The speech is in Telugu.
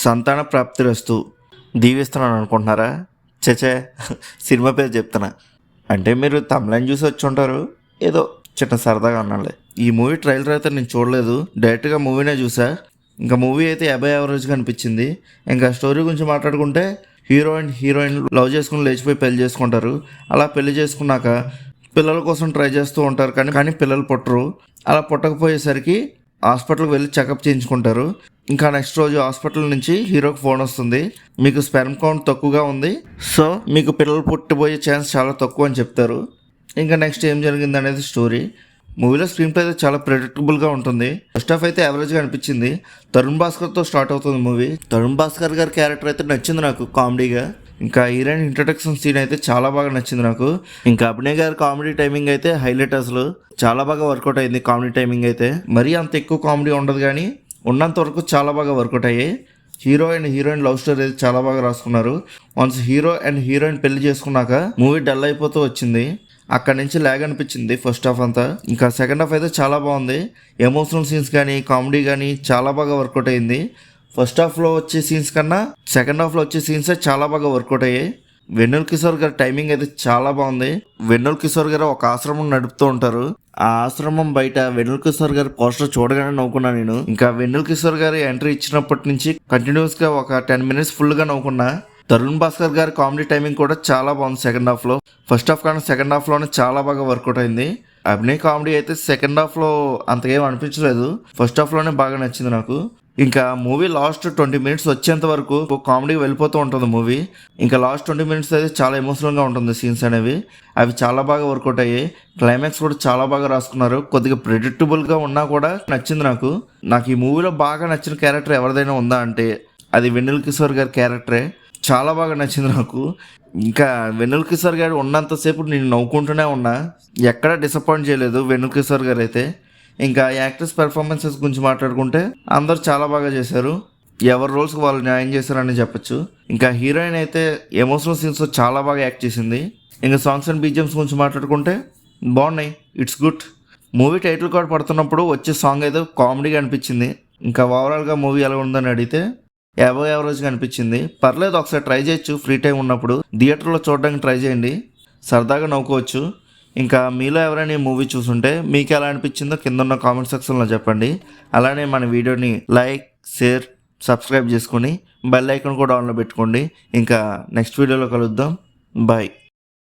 సంతాన ప్రాప్తిరస్తు దీవిస్తున్నాను అనుకుంటున్నారా? చచే, సినిమా పేరు చెప్తున్నా. అంటే మీరు తమిళని చూసి వచ్చి ఉంటారు, ఏదో చిన్న సరదాగా అన్నాలే. ఈ మూవీ ట్రైలర్ అయితే నేను చూడలేదు, డైరెక్ట్గా మూవీనే చూసా. ఇంకా మూవీ అయితే 50 యావరేజ్గా అనిపించింది. ఇంకా స్టోరీ గురించి మాట్లాడుకుంటే హీరో అండ్ హీరోయిన్ లవ్ చేసుకుని లేచిపోయి పెళ్లి చేసుకుంటారు. అలా పెళ్లి చేసుకున్నాక పిల్లల కోసం ట్రై చేస్తూ ఉంటారు, కానీ పిల్లలు పుట్టరు. అలా పుట్టకపోయేసరికి హాస్పిటల్కి వెళ్ళి చెకప్ చేయించుకుంటారు. ఇంకా నెక్స్ట్ రోజు హాస్పిటల్ నుంచి హీరోకి ఫోన్ వస్తుంది, మీకు స్పెర్మ్ కౌంట్ తక్కువగా ఉంది, సో మీకు పిల్లలు పుట్టిపోయే ఛాన్స్ చాలా తక్కువ అని చెప్తారు. ఇంకా నెక్స్ట్ ఏం జరిగింది అనేది స్టోరీ. మూవీలో స్క్రీన్ ప్లే అయితే చాలా ప్రెడిక్టబుల్గా ఉంటుంది. ఫస్ట్ హాఫ్ అయితే యావరేజ్గా అనిపించింది. తరుణ్ భాస్కర్తో స్టార్ట్ అవుతుంది మూవీ. తరుణ్ భాస్కర్ గారి క్యారెక్టర్ అయితే నచ్చింది నాకు కామెడీగా. ఇంకా హీరోయిన్ ఇంట్రడక్షన్ సీన్ అయితే చాలా బాగా నచ్చింది నాకు. ఇంకా అభినయ్ గారి కామెడీ టైమింగ్ అయితే హైలైట్. అసలు చాలా బాగా వర్కౌట్ అయింది కామెడీ టైమింగ్ అయితే. మరీ అంత ఎక్కువ కామెడీ ఉండదు, కానీ ఉన్నంత వరకు చాలా బాగా వర్కౌట్ అయ్యాయి. Hero and heroine love story అయితే చాలా బాగా రాసుకున్నారు. వన్స్ హీరో అండ్ హీరోయిన్ పెళ్లి చేసుకున్నాక మూవీ డల్ అయిపోతూ వచ్చింది. అక్కడి నుంచి ల్యాగ్ అనిపించింది ఫస్ట్ హాఫ్ అంతా. ఇంకా సెకండ్ హాఫ్ అయితే చాలా బాగుంది. ఎమోషనల్ సీన్స్ కానీ కామెడీ కానీ చాలా బాగా వర్కౌట్ అయింది. ఫస్ట్ హాఫ్లో వచ్చే సీన్స్ కన్నా సెకండ్ హాఫ్లో వచ్చే సీన్సే చాలా బాగా వర్కౌట్ అయ్యాయి. వెన్నెల కిషోర్ గారి టైమింగ్ అయితే చాలా బాగుంది. వెన్నెల కిషోర్ గారు ఒక ఆశ్రమం నడుపుతూ ఉంటారు. ఆ ఆశ్రమం బయట వెన్నెల కిషోర్ గారి పోస్టర్ చూడగానే నవ్వుకున్నా నేను. ఇంకా వెన్నెల కిషోర్ గారి ఎంట్రీ ఇచ్చినప్పటి నుంచి కంటిన్యూస్ గా ఒక 10 మినిట్స్ ఫుల్ గా నవ్వుకున్నా. తరుణ్ భాస్కర్ గారి కామెడీ టైమింగ్ కూడా చాలా బాగుంది సెకండ్ హాఫ్ లో. ఫస్ట్ హాఫ్ కానీ సెకండ్ హాఫ్ లోనే చాలా బాగా వర్కౌట్ అయింది. అభినయ్ కామెడీ అయితే సెకండ్ హాఫ్ లో అంతకేం అనిపించలేదు, ఫస్ట్ హాఫ్ లోనే బాగా నచ్చింది నాకు. ఇంకా మూవీ లాస్ట్ 20 మినిట్స్ వచ్చేంత వరకు కామెడీ వెళ్ళిపోతూ ఉంటుంది మూవీ. ఇంకా లాస్ట్ 20 మినిట్స్ అయితే చాలా ఎమోషనల్గా ఉంటుంది సీన్స్ అనేవి. అవి చాలా బాగా వర్కౌట్ అయ్యాయి. క్లైమాక్స్ కూడా చాలా బాగా రాసుకున్నారు. కొద్దిగా ప్రెడిక్టబుల్గా ఉన్నా కూడా నచ్చింది నాకు. నాకు ఈ మూవీలో బాగా నచ్చిన క్యారెక్టర్ ఎవరిదైనా ఉందా అంటే అది వెన్నెల కిషోర్ గారి క్యారెక్టరే. చాలా బాగా నచ్చింది నాకు. ఇంకా వెన్నెల కిషోర్ గారు ఉన్నంతసేపు నేను నవ్వుకుంటూనే ఉన్నా, ఎక్కడా డిసప్పాయింట్ చేయలేదు వెన్నెల కిషోర్ గారు అయితే. ఇంకా యాక్టర్స్ పెర్ఫార్మెన్సెస్ గురించి మాట్లాడుకుంటే అందరూ చాలా బాగా చేశారు. ఎవరి రోల్స్కి వాళ్ళు న్యాయం చేశారని చెప్పొచ్చు. ఇంకా హీరోయిన్ అయితే ఎమోషనల్ సీన్స్లో చాలా బాగా యాక్ట్ చేసింది. ఇంకా సాంగ్స్ అండ్ బీజిఎమ్స్ గురించి మాట్లాడుకుంటే బాగున్నాయి, it's good. Movie title card పడుతున్నప్పుడు వచ్చే సాంగ్ అయితే కామెడీగా అనిపించింది. ఇంకా ఓవరాల్గా మూవీ ఎలా ఉందని అడిగితే 50 యావరేజ్గా అనిపించింది. పర్లేదు, ఒకసారి ట్రై చేయొచ్చు ఫ్రీ టైం ఉన్నప్పుడు. థియేటర్లో చూడడానికి ట్రై చేయండి, సరదాగా నవ్వుకోవచ్చు. ఇంకా మీలో ఎవరైనా ఈ మూవీ చూసుంటే మీకు ఎలా అనిపించిందో కింద ఉన్న కామెంట్ సెక్షన్లో చెప్పండి. అలానే మన వీడియోని లైక్, షేర్, సబ్స్క్రైబ్ చేసుకొని బెల్ ఐకాన్ కూడా ఆన్లో పెట్టుకోండి. ఇంకా నెక్స్ట్ వీడియోలో కలుద్దాం. బాయ్.